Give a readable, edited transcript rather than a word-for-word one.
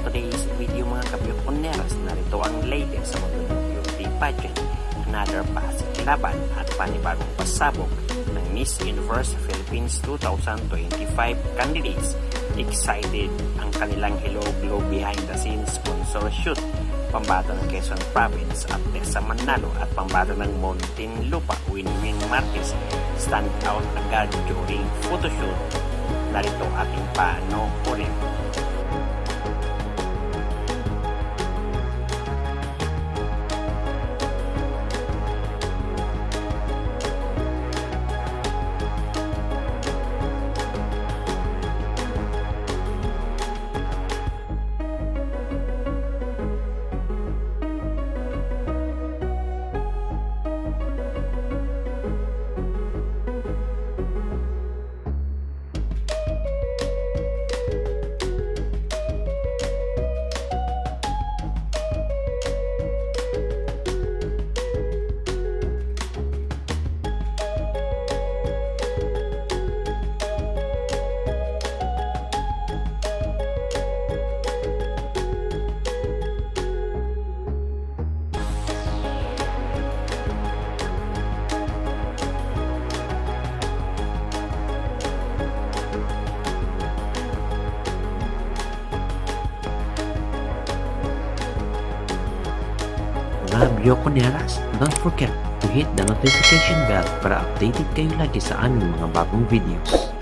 today's video mga kabyokoneras, narito ang latest sa mundo ng beauty pageant, another pasig laban at panibagong pasabog ng Miss Universe Philippines 2025 candidates. Excited ang kanilang Hello Glow behind the scenes sponsor shoot, pambato ng Quezon Province at Tessa Manalo at pambato ng Muntinlupa Winnie Marquez stand out agad during photoshoot. Narito ating panoorin. Mga Byokoneras, don't forget to hit the notification bell para updated kayo lagi sa aming mga bagong videos.